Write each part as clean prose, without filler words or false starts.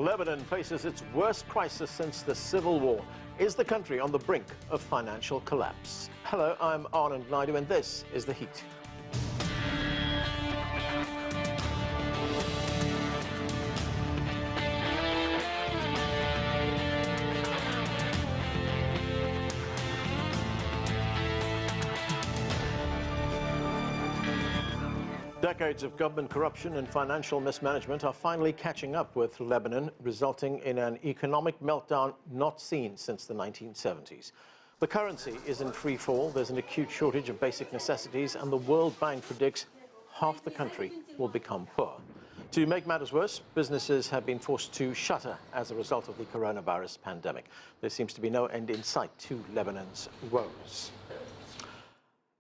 Lebanon faces its worst crisis since the civil war. Is the country on the brink of financial collapse? Hello, I'm Anand Naidu, and this is The Heat. Decades of government corruption and financial mismanagement are finally catching up with Lebanon, resulting in an economic meltdown not seen since the 1970s. The currency is in free fall, there's an acute shortage of basic necessities, and the World Bank predicts half the country will become poor. To make matters worse, businesses have been forced to shutter as a result of the coronavirus pandemic. There seems to be no end in sight to Lebanon's woes.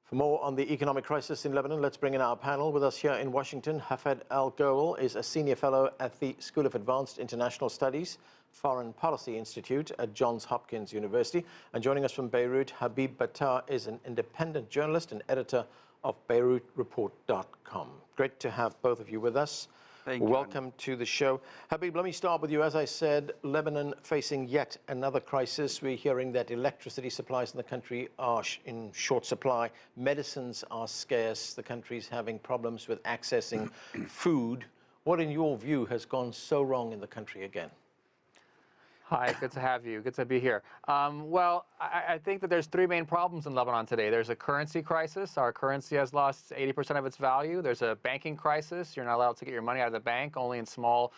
For more on the economic crisis in Lebanon, let's bring in our panel. With us here in Washington, Hafed Al Ghwell is a senior fellow at the School of Advanced International Studies, Foreign Policy Institute at Johns Hopkins University. And joining us from Beirut, Habib Battah is an independent journalist and editor of BeirutReport.com. Great to have both of you with us. Thank you. Welcome to the show. Habib, let me start with you. As I said, Lebanon facing yet another crisis. We're hearing that electricity supplies in the country are in short supply. Medicines are scarce. The country's having problems with accessing food. What, in your view, has gone so wrong in the country again? Hi, good to have you. Good to be here. I think that there's three main problems in Lebanon today. There's a currency crisis. Our currency has lost 80% of its value. There's a banking crisis. You're not allowed to get your money out of the bank, only in small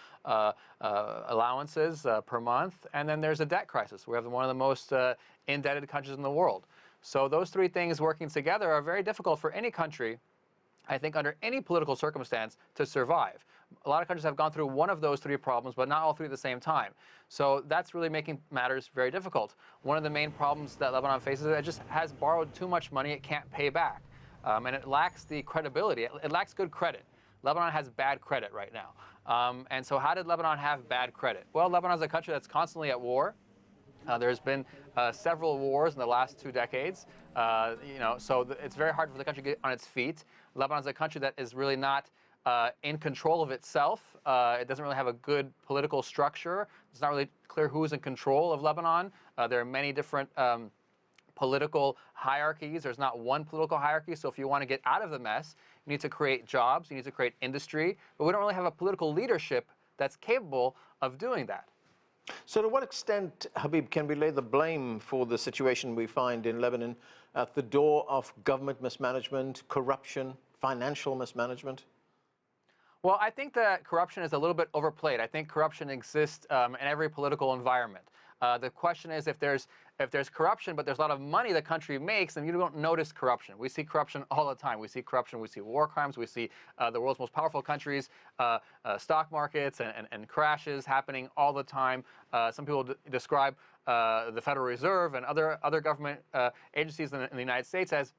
allowances per month. And then there's a debt crisis. We have one of the most indebted countries in the world. So those three things working together are very difficult for any country, I think, under any political circumstance, to survive. A lot of countries have gone through one of those three problems, but not all three at the same time. So that's really making matters very difficult. One of the main problems that Lebanon faces is that it just has borrowed too much money it can't pay back. And it lacks the credibility. It lacks good credit. Lebanon has bad credit right now. And so how did Lebanon have bad credit? Well, Lebanon is a country that's constantly at war. There's been several wars in the last 2 decades. So it's very hard for the country to get on its feet. Lebanon is a country that is really not in control of itself. It doesn't really have a good political structure. It's not really clear who's in control of Lebanon. There are many different political hierarchies. There's not one political hierarchy. So if you want to get out of the mess, you need to create jobs, you need to create industry. But we don't really have a political leadership that's capable of doing that. So to what extent, Habib, can we lay the blame for the situation we find in Lebanon at the door of government mismanagement, corruption, financial mismanagement? Well, I think that corruption is a little bit overplayed. I think corruption exists in every political environment. The question is, if there's corruption, but there's a lot of money the country makes, then you don't notice corruption. We see corruption all the time. We see corruption, we see war crimes, we see the world's most powerful countries, stock markets and crashes happening all the time. Some people describe the Federal Reserve and other government agencies in the United States as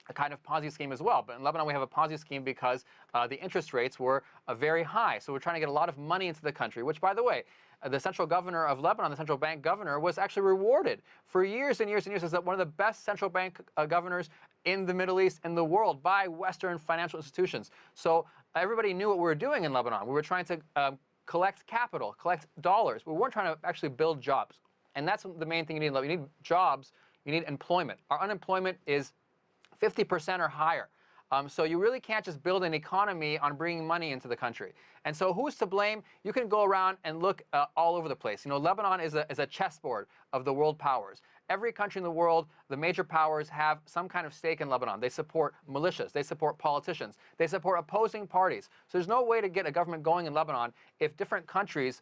a kind of Ponzi scheme as well. But in Lebanon, we have a Ponzi scheme because the interest rates were very high. So we're trying to get a lot of money into the country, which, by the way, the central governor of Lebanon, the central bank governor, was actually rewarded for years and years and years as one of the best central bank governors in the Middle East and the world by Western financial institutions. So everybody knew what we were doing in Lebanon. We were trying to collect capital, collect dollars. We weren't trying to actually build jobs. And that's the main thing you need in Lebanon. You need jobs, you need employment. Our unemployment is 50% or higher. So you really can't just build an economy on bringing money into the country. And so who's to blame? You can go around and look all over the place. You know, Lebanon is a chessboard of the world powers. Every country in the world, the major powers have some kind of stake in Lebanon. They support militias. They support politicians. They support opposing parties. So there's no way to get a government going in Lebanon if different countries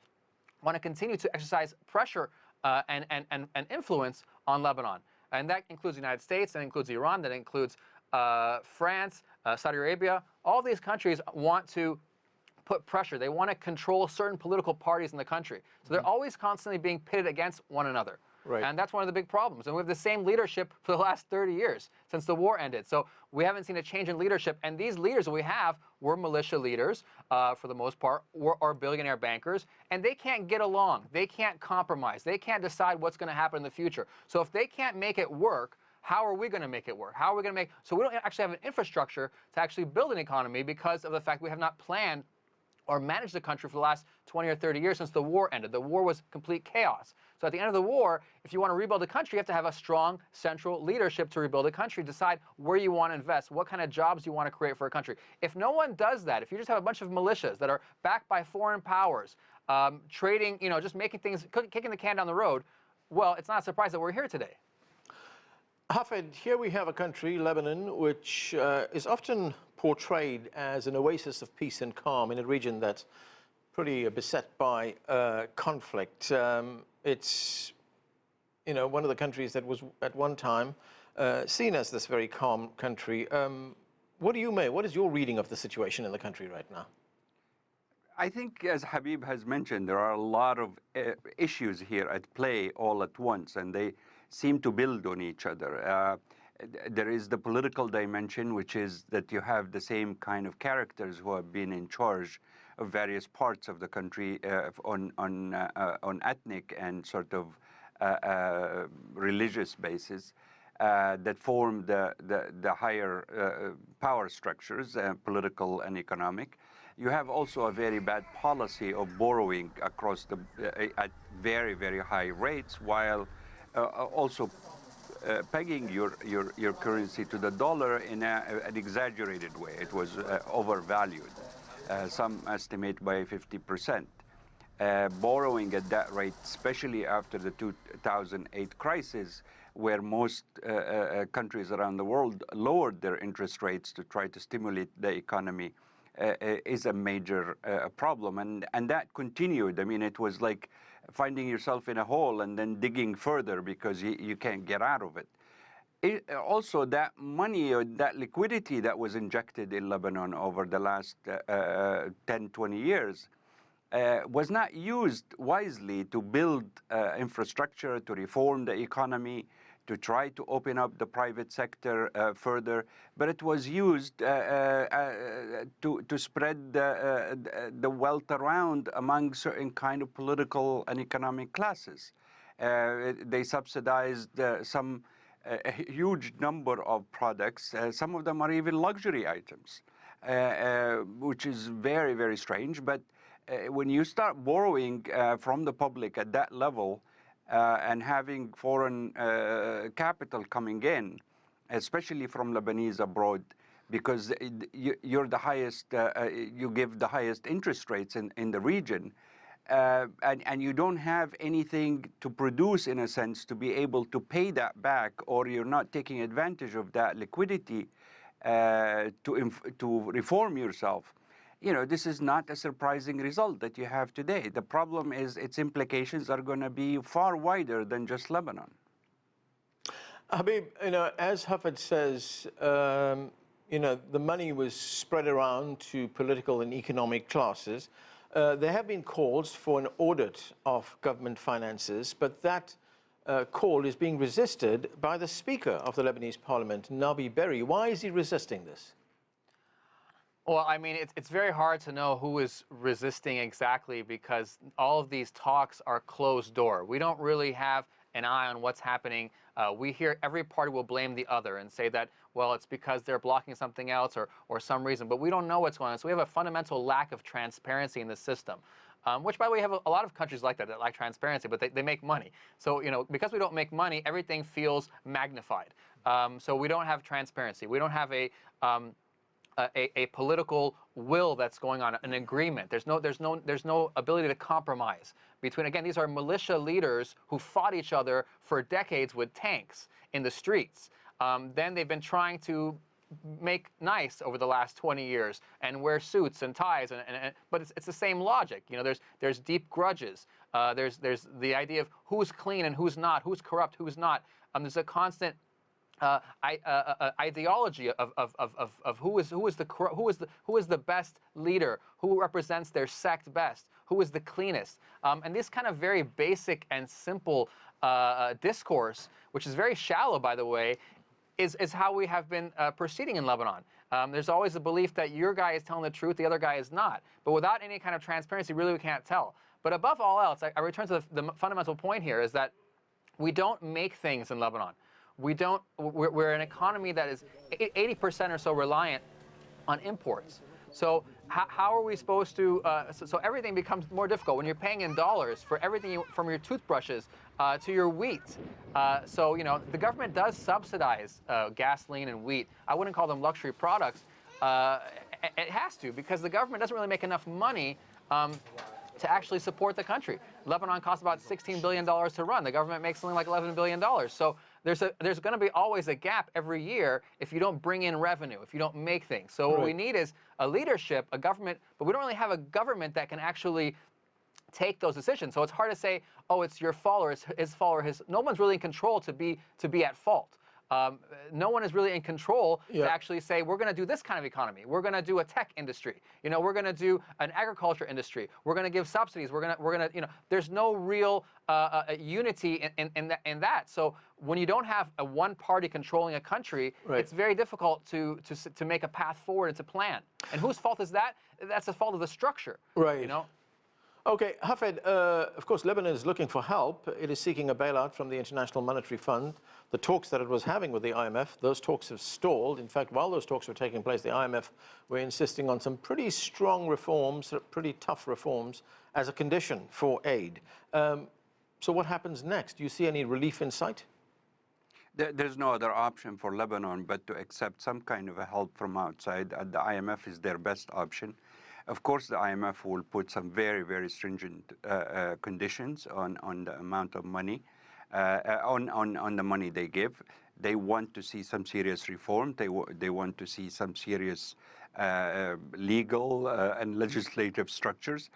want to continue to exercise pressure and influence on Lebanon. And that includes the United States, that includes Iran, that includes France, Saudi Arabia. All these countries want to put pressure. They want to control certain political parties in the country. So they're always constantly being pitted against one another. Right. And that's one of the big problems. And we have the same leadership for the last 30 years since the war ended. So we haven't seen a change in leadership. And these leaders that we have were militia leaders, for the most part, or billionaire bankers. And they can't get along. They can't compromise. They can't decide what's going to happen in the future. So if they can't make it work, how are we going to make it work? How are we going to make... So we don't actually have an infrastructure to actually build an economy because of the fact we have not planned or managed the country for the last 20 or 30 years since the war ended. The war was complete chaos. So at the end of the war, if you want to rebuild the country, you have to have a strong central leadership to rebuild the country, decide where you want to invest, what kind of jobs you want to create for a country. If no one does that, if you just have a bunch of militias that are backed by foreign powers, trading, just making things, kicking the can down the road, well, it's not a surprise that we're here today. Hafed, here we have a country, Lebanon, which is often portrayed as an oasis of peace and calm in a region that's pretty beset by conflict. It's, one of the countries that was at one time seen as this very calm country. What do you make? What is your reading of the situation in the country right now? I think, as Habib has mentioned, there are a lot of issues here at play all at once, and they seem to build on each other. There is the political dimension, which is that you have the same kind of characters who have been in charge of various parts of the country on ethnic and sort of religious basis that form the higher power structures, political and economic. You have also a very bad policy of borrowing across at very, very high rates, while also pegging your currency to the dollar in an exaggerated way. It was overvalued, some estimate by 50%. Borrowing at that rate, especially after the 2008 crisis, where most countries around the world lowered their interest rates to try to stimulate the economy, is a major problem. And that continued. I mean, it was like finding yourself in a hole and then digging further because you can't get out of it. Also, that money or that liquidity that was injected in Lebanon over the last 10, 20 years was not used wisely to build infrastructure, to reform the economy, to try to open up the private sector further, but it was used to spread the wealth around among certain kind of political and economic classes. They subsidized a huge number of products. Some of them are even luxury items, which is very, very strange. But when you start borrowing from the public at that level, and having foreign capital coming in, especially from Lebanese abroad, because you're the highest, you give the highest interest rates in the region, and you don't have anything to produce, in a sense, to be able to pay that back, or you're not taking advantage of that liquidity to reform yourself. This is not a surprising result that you have today. The problem is its implications are going to be far wider than just Lebanon. Habib, as Hafed says, the money was spread around to political and economic classes. There have been calls for an audit of government finances, but that call is being resisted by the Speaker of the Lebanese Parliament, Nabi Berri. Why is he resisting this? Well, I mean, it's very hard to know who is resisting exactly because all of these talks are closed door. We don't really have an eye on what's happening. We hear every party will blame the other and say that, well, it's because they're blocking something else or some reason, but we don't know what's going on. So we have a fundamental lack of transparency in the system, which, by the way, have a lot of countries like that lack transparency, but they make money. So, because we don't make money, everything feels magnified. So we don't have transparency. We don't have a political will that's going on, an agreement. There's no ability to compromise between. Again, these are militia leaders who fought each other for decades with tanks in the streets. Then they've been trying to make nice over the last 20 years and wear suits and ties, but it's the same logic. There's deep grudges. There's the idea of who's clean and who's not, who's corrupt, who's not. There's a constant ideology of who is the best leader, who represents their sect best, who is the cleanest, and this kind of very basic and simple discourse, which is very shallow, by the way, is how we have been proceeding in Lebanon. There's always a belief that your guy is telling the truth, the other guy is not, but without any kind of transparency, really we can't tell. But above all else, I return to the fundamental point here, is that we don't make things in Lebanon. We're an economy that is 80% or so reliant on imports. So how are we supposed to, so everything becomes more difficult when you're paying in dollars for everything from your toothbrushes to your wheat. So, the government does subsidize gasoline and wheat. I wouldn't call them luxury products. It has to, because the government doesn't really make enough money to actually support the country. Lebanon costs about $16 billion to run. The government makes something like $11 billion. So there's going to be always a gap every year if you don't bring in revenue, if you don't make things. So what we need is a leadership, a government, but we don't really have a government that can actually take those decisions. So it's hard to say, oh, it's your fault or it's his fault or his. No one's really in control to be at fault. No one is really in control to actually say, we're going to do this kind of economy. We're going to do a tech industry. We're going to do an agriculture industry. We're going to give subsidies. We're going to, there's no real unity in that. So when you don't have a one party controlling a country, it's very difficult to make a path forward and to plan. And whose fault is that? That's the fault of the structure. Right. Okay, Hafed, of course, Lebanon is looking for help. It is seeking a bailout from the International Monetary Fund. The talks that it was having with the IMF, those talks have stalled. In fact, while those talks were taking place, the IMF were insisting on some pretty strong reforms, pretty tough reforms, as a condition for aid. So what happens next? Do you see any relief in sight? There's no other option for Lebanon but to accept some kind of a help from outside. The IMF is their best option. Of course, the IMF will put some very, very stringent conditions on the amount of money, on the money they give. They want to see some serious reform. They want to see some serious legal and legislative structures.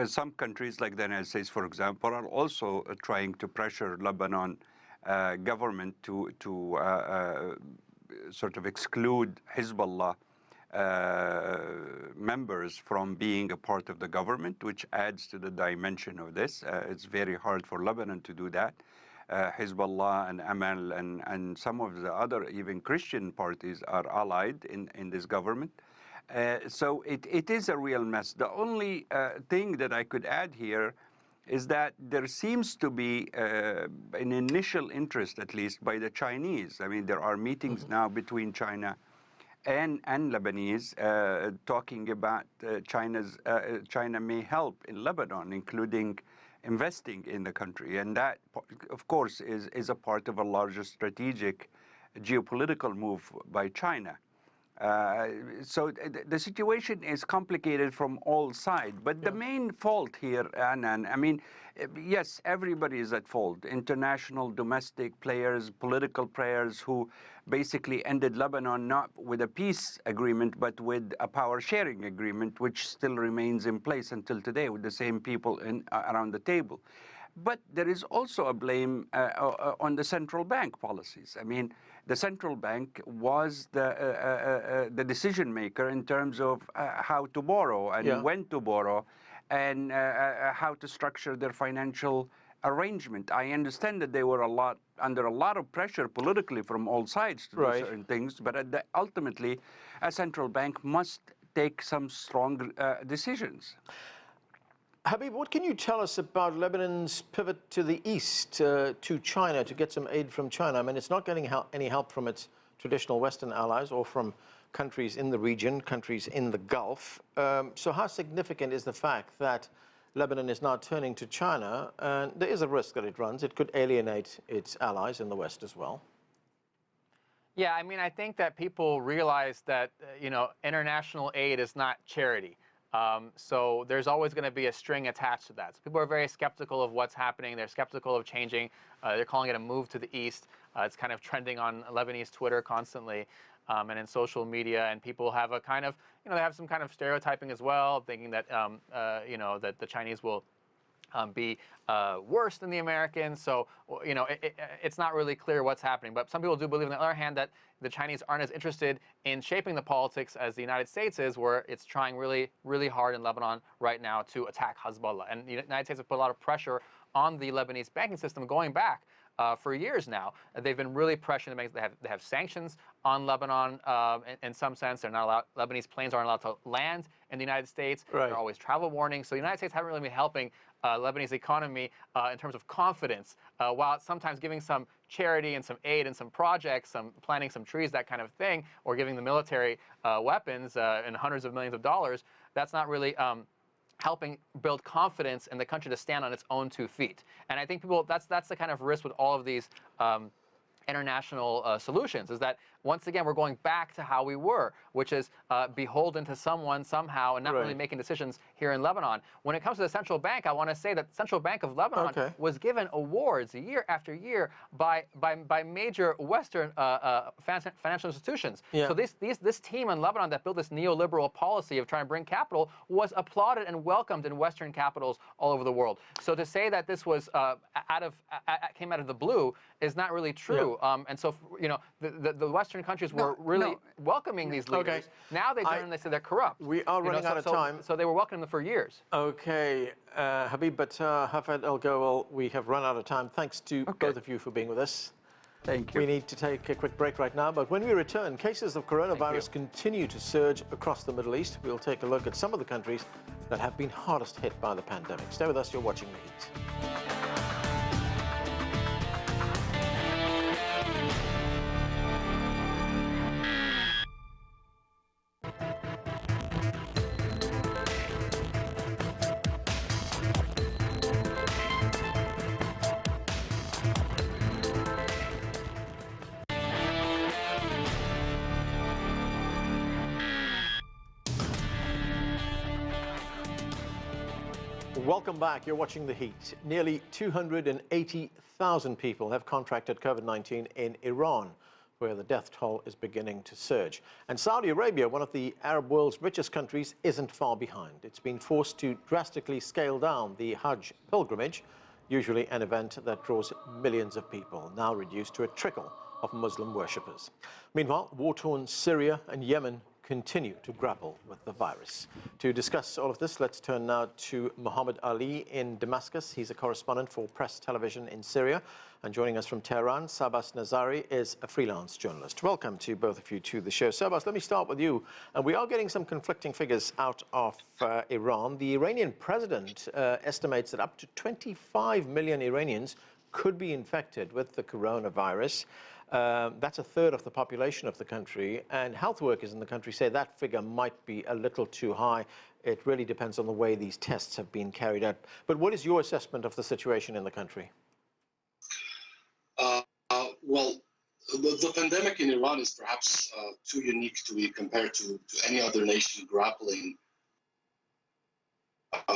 Some countries, like the United States, for example, are also trying to pressure Lebanon government to sort of exclude Hezbollah members from being a part of the government, which adds to the dimension of this. It's very hard for Lebanon to do that. Hezbollah and Amal and some of the other even Christian parties are allied in this government. So it is a real mess. The only thing that I could add here is that there seems to be an initial interest, at least by the Chinese. I mean, there are meetings now between China and Lebanese talking about China may help in Lebanon, including investing in the country. And that, of course, is a part of a larger strategic geopolitical move by China. So the situation is complicated from all sides. But the main fault here, Anand, I mean, yes, everybody is at fault. International, domestic players, political players who basically ended Lebanon not with a peace agreement, but with a power sharing agreement, which still remains in place until today with the same people around the table. But there is also a blame on the central bank policies. I mean, the central bank was the decision maker in terms of how to borrow and when to borrow and how to structure their financial arrangement. I understand that they were under a lot of pressure politically from all sides to do certain things, but ultimately a central bank must take some strong decisions. Habib, what can you tell us about Lebanon's pivot to the east, to China, to get some aid from China? I mean, it's not getting any help from its traditional Western allies or from countries in the region, countries in the Gulf. So how significant is the fact that Lebanon is now turning to China, and there is a risk that it runs? It could alienate its allies in the West as well. Yeah, I mean, I think that people realize that, international aid is not charity. So there's always going to be a string attached to that. So people are very skeptical of what's happening. They're skeptical of changing. They're calling it a move to the east. It's kind of trending on Lebanese Twitter constantly and in social media. And people have a kind of, they have some kind of stereotyping as well, thinking that, that the Chinese will be worse than the Americans. So, it's not really clear what's happening. But some people do believe, on the other hand, that the Chinese aren't as interested in shaping the politics as the United States is, where it's trying really, really hard in Lebanon right now to attack Hezbollah. And the United States has put a lot of pressure on the Lebanese banking system going back for years now. They've been really pressuring the banks. They have sanctions on Lebanon in some sense. They're not allowed. Lebanese planes aren't allowed to land in the United States. There are always travel warnings. So the United States haven't really been helping Lebanese economy in terms of confidence, while sometimes giving some charity and some aid and some projects, some planting some trees, that kind of thing, or giving the military weapons and hundreds of millions of dollars. that's not really helping build confidence in the country to stand on its own 2 feet. And I think that's the kind of risk with all of these international solutions, is that once again we're going back to how we were, which is beholden to someone somehow and not really making decisions here in Lebanon. When it comes to the central bank, I want to say that the Central Bank of Lebanon was given awards year after year by major Western financial institutions. So this team in Lebanon that built this neoliberal policy of trying to bring capital was applauded and welcomed in Western capitals all over the world. So to say that this was came out of the blue is not really true. And so, you know, the Western countries were really welcoming these leaders. Now they turn and they say they're corrupt. We are running out of time. So they were welcoming them for years. Okay, Habib Battah, Hafed Al Ghwell, we have run out of time. Thanks to both of you for being with us. Thank you. We need to take a quick break right now, but when we return, cases of coronavirus continue to surge across the Middle East. We'll take a look at some of the countries that have been hardest hit by the pandemic. Stay with us, you're watching The Heat. Welcome back. You're watching The Heat. Nearly 280,000 people have contracted COVID-19 in Iran, where the death toll is beginning to surge. And Saudi Arabia, one of the Arab world's richest countries, isn't far behind. It's been forced to drastically scale down the Hajj pilgrimage, usually an event that draws millions of people, now reduced to a trickle of Muslim worshippers. Meanwhile, war-torn Syria and Yemen continue to grapple with the virus. To discuss all of this, let's turn now to Muhammad Ali in Damascus. He's a correspondent for Press Television in Syria. And joining us from Tehran, Sabas Nazari is a freelance journalist. Welcome to both of you to the show. Sabas, let me start with you. And we are getting some conflicting figures out of Iran. The Iranian president estimates that up to 25 million Iranians could be infected with the coronavirus. That's a third of the population of the country, and health workers in the country say that figure might be a little too high. It really depends on the way these tests have been carried out. But what is your assessment of the situation in the country? Well, the pandemic in Iran is perhaps too unique to be compared to any other nation grappling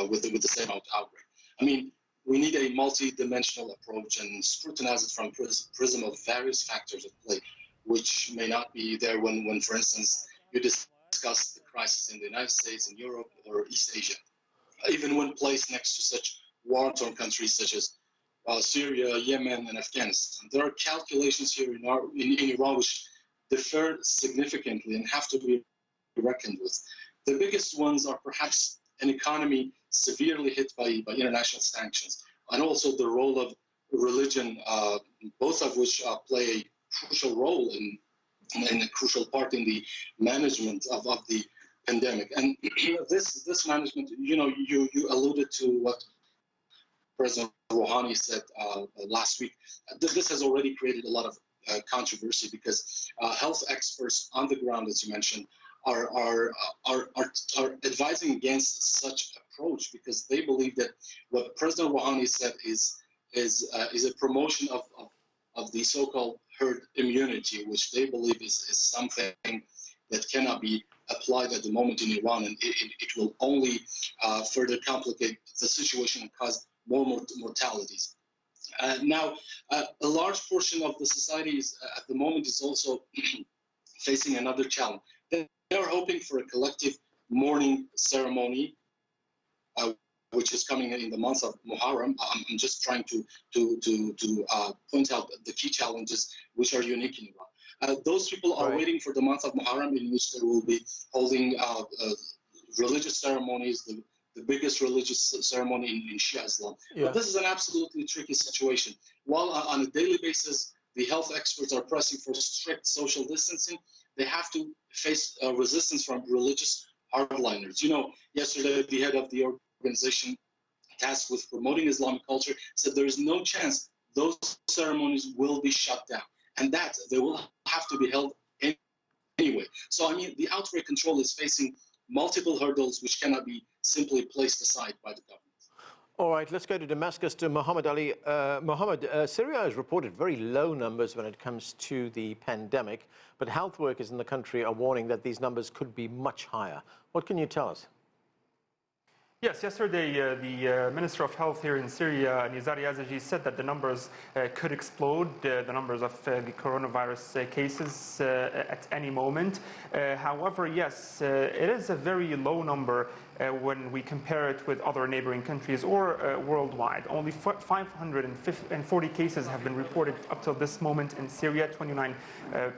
with the same outbreak. I mean, we need a multi-dimensional approach and scrutinize it from prism of various factors at play, which may not be there when for instance, you discuss the crisis in the United States and Europe or East Asia. Even when placed next to such war-torn countries such as Syria, Yemen, and Afghanistan. There are calculations here in Iran which differ significantly and have to be reckoned with. The biggest ones are perhaps an economy severely hit by international sanctions, and also the role of religion, both of which play a crucial role and a crucial part in the management of the pandemic. And this management, you alluded to what President Rouhani said last week. This has already created a lot of controversy because health experts on the ground, as you mentioned, are advising against such approach because they believe that what President Rouhani said is a promotion of the so-called herd immunity, which they believe is something that cannot be applied at the moment in Iran, and it will only further complicate the situation and cause more mortalities. Now, a large portion of the society at the moment is also facing another challenge. They are hoping for a collective mourning ceremony, which is coming in the month of Muharram. I'm just trying to point out the key challenges which are unique in Iran. Those people are waiting for the month of Muharram, in which they will be holding religious ceremonies, the biggest religious ceremony in Shia Islam. But this is an absolutely tricky situation. While on a daily basis, the health experts are pressing for strict social distancing, they have to face resistance from religious hardliners. Yesterday, the head of the organization tasked with promoting Islamic culture said there is no chance those ceremonies will be shut down, and that they will have to be held anyway. So, I mean, the outbreak control is facing multiple hurdles which cannot be simply placed aside by the government. All right, let's go to Damascus to Muhammad Ali. Muhammad, Syria has reported very low numbers when it comes to the pandemic, but health workers in the country are warning that these numbers could be much higher. What can you tell us? Yes, yesterday the Minister of Health here in Syria, Nizar Yazaji, said that the numbers could explode, the numbers of the coronavirus cases at any moment. However, yes, it is a very low number when we compare it with other neighboring countries or worldwide. Only 540 cases have been reported up till this moment in Syria. 29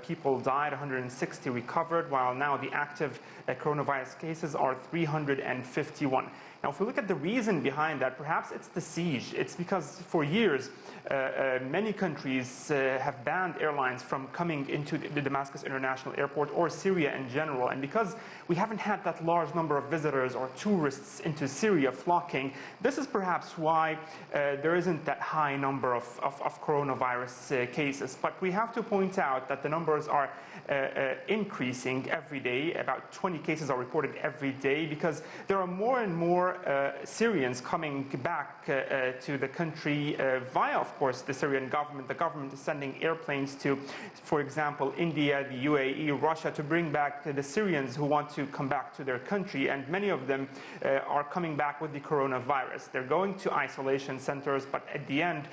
people died, 160 recovered, while now the active coronavirus cases are 351. Now, if we look at the reason behind that, perhaps it's the siege. It's because for years, many countries have banned airlines from coming into the Damascus International Airport or Syria in general. And because we haven't had that large number of visitors or tourists into Syria flocking, this is perhaps why there isn't that high number of coronavirus cases. But we have to point out that the numbers are increasing every day. About 20 cases are reported every day because there are more and more Syrians coming back to the country via, of course, the Syrian government. The government is sending airplanes to, for example, India, the UAE, Russia, to bring back the Syrians who want to come back to their country. And many of them are coming back with the coronavirus. They're going to isolation centers, but at the end,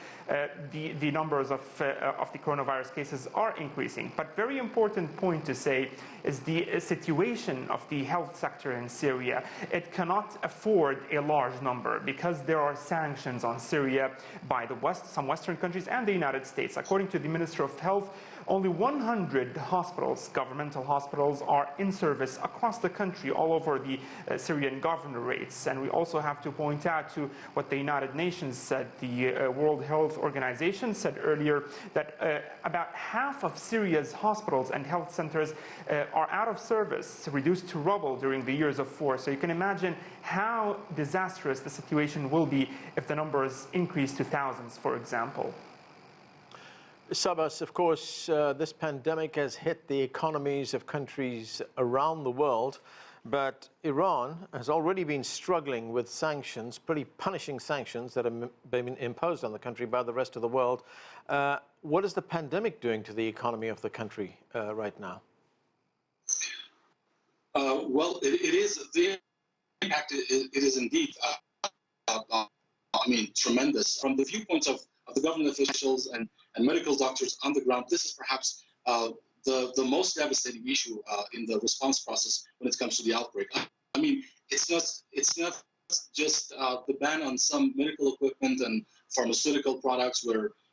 the numbers of the coronavirus cases are increasing. But very important point to say is the situation of the health sector in Syria. It cannot afford a large number because there are sanctions on Syria by the West, some Western countries, and the United States. According to the Minister of Health, only 100 hospitals, governmental hospitals, are in service across the country, all over the Syrian governorates. And we also have to point out to what the United Nations said. The World Health Organization said earlier that about half of Syria's hospitals and health centers are out of service, reduced to rubble during the years of war. So you can imagine how disastrous the situation will be if the numbers increase to thousands, for example. Sabas, of course, this pandemic has hit the economies of countries around the world, but Iran has already been struggling with sanctions, pretty punishing sanctions that have been imposed on the country by the rest of the world. What is the pandemic doing to the economy of the country right now? Well, it is the impact. It is indeed, tremendous. From the viewpoints of the government officials and medical doctors on the ground, this is perhaps the most devastating issue in the response process when it comes to the outbreak. I mean, it's not just the ban on some medical equipment and pharmaceutical products.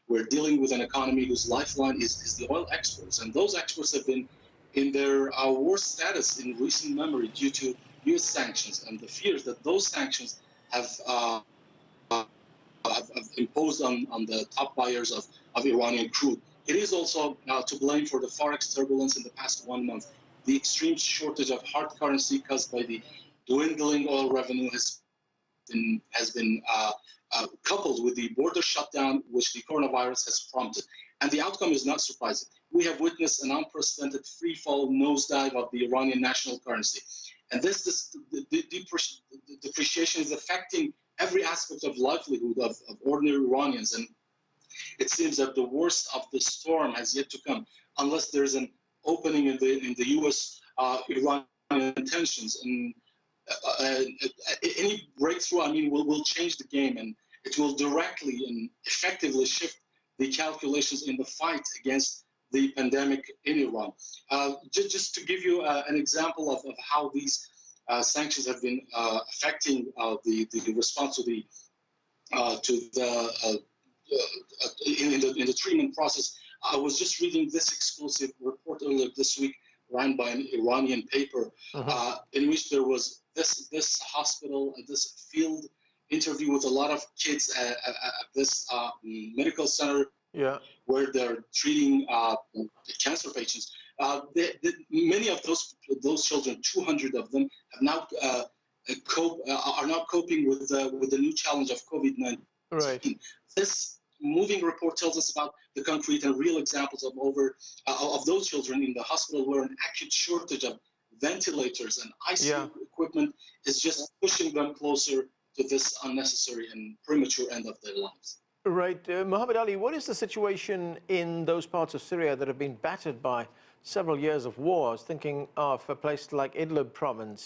We're dealing with an economy whose lifeline is the oil exports, and those exports have been in their worst status in recent memory due to U.S. sanctions and the fears that those sanctions have imposed on the top buyers of Iranian crude. It is also to blame for the Forex turbulence in the past 1 month. The extreme shortage of hard currency caused by the dwindling oil revenue has been coupled with the border shutdown, which the coronavirus has prompted. And the outcome is not surprising. We have witnessed an unprecedented free-fall nosedive of the Iranian national currency. And this depreciation is affecting every aspect of livelihood of ordinary Iranians. And it seems that the worst of the storm has yet to come, unless there is an opening in the U.S.-Iranian tensions. And any breakthrough, will change the game, and it will directly and effectively shift the calculations in the fight against the pandemic in Iran. Just to give you an example of how these sanctions have been affecting the response to the in the treatment process. I was just reading this exclusive report earlier this week, ran by an Iranian paper, in which there was this hospital, this field interview with a lot of kids at this medical center, where they're treating cancer patients. Many of those children, 200 of them, have now are now coping with the new challenge of COVID-19. Right. This moving report tells us about the concrete and real examples of those children in the hospital where an acute shortage of ventilators and ICU equipment is just pushing them closer to this unnecessary and premature end of their lives. Right. Muhammad Ali, what is the situation in those parts of Syria that have been battered by several years of wars? Thinking of a place like Idlib province,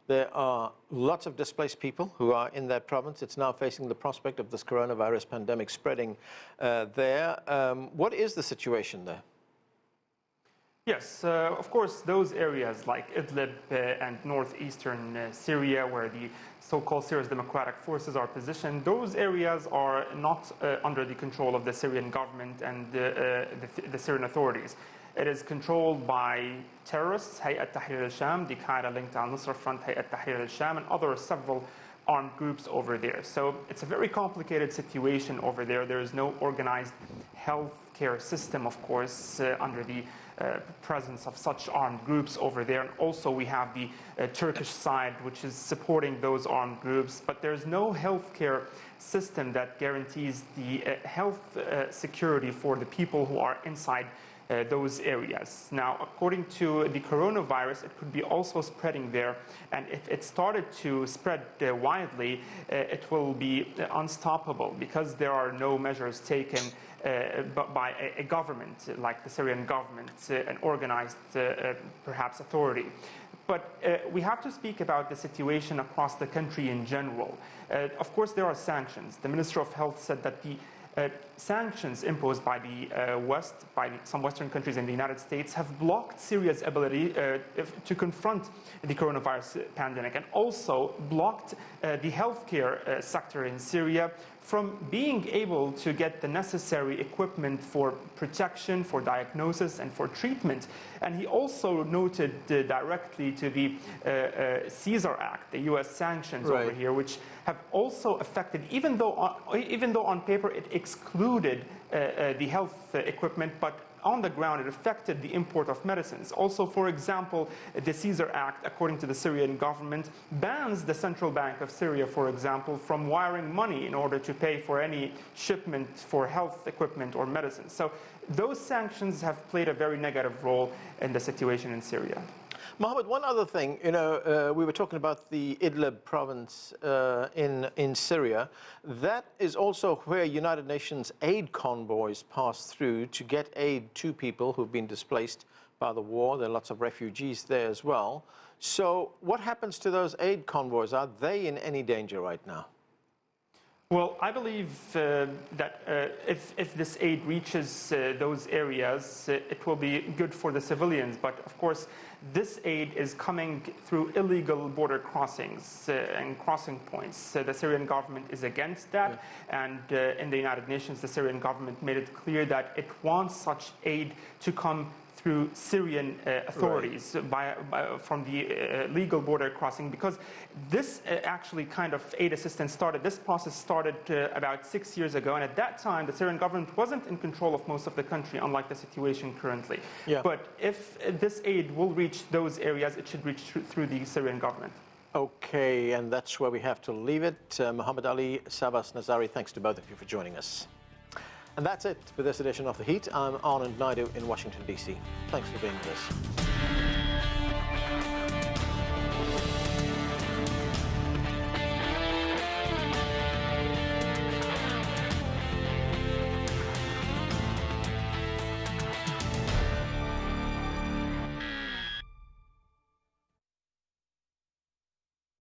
there are lots of displaced people who are in that province. It's now facing the prospect of this coronavirus pandemic spreading there. What is the situation there? Yes, of course, those areas like Idlib and northeastern Syria, where the so-called Syria's democratic forces are positioned, those areas are not under the control of the Syrian government and the Syrian authorities. It is controlled by terrorists, Hayat Tahrir al-Sham, the Qaeda-linked al-Nusra Front, Hayat Tahrir al-Sham, and other several armed groups over there. So it's a very complicated situation over there. There is no organized healthcare system, of course, under the presence of such armed groups over there. And also we have the Turkish side, which is supporting those armed groups. But there's no healthcare system that guarantees the health security for the people who are inside those areas. Now, according to the coronavirus, it could be also spreading there, and if it started to spread widely, it will be unstoppable because there are no measures taken by a government like the Syrian government, an organized, perhaps, authority. But we have to speak about the situation across the country in general. Of course, there are sanctions. The Minister of Health said that the sanctions imposed by the West, by some Western countries and the United States, have blocked Syria's ability to confront the coronavirus pandemic, and also blocked the healthcare sector in Syria from being able to get the necessary equipment for protection, for diagnosis, and for treatment. And he also noted directly to the Caesar Act, the U.S. sanctions over here, which have also affected, even though on paper it excluded the health equipment, but on the ground it affected the import of medicines. Also, for example, the Caesar Act, according to the Syrian government, bans the Central Bank of Syria, for example, from wiring money in order to pay for any shipment for health equipment or medicines. So those sanctions have played a very negative role in the situation in Syria. Mohammed, one other thing, we were talking about the Idlib province in Syria. That is also where United Nations aid convoys pass through to get aid to people who've been displaced by the war. There are lots of refugees there as well. So what happens to those aid convoys? Are they in any danger right now? Well, I believe that if this aid reaches those areas, it will be good for the civilians. But of course, this aid is coming through illegal border crossings and crossing points. The Syrian government is against that. And in the United Nations, the Syrian government made it clear that it wants such aid to come through Syrian authorities from the legal border crossing, because this actually kind of aid assistance started, this process started about 6 years ago, and at that time the Syrian government wasn't in control of most of the country, unlike the situation currently. But if this aid will reach those areas, it should reach through the Syrian government. Okay, and that's where we have to leave it. Muhammad Ali, Sabas Nazari, thanks to both of you for joining us. And that's it for this edition of The Heat. I'm Anand Naidu in Washington, D.C. Thanks for being with us.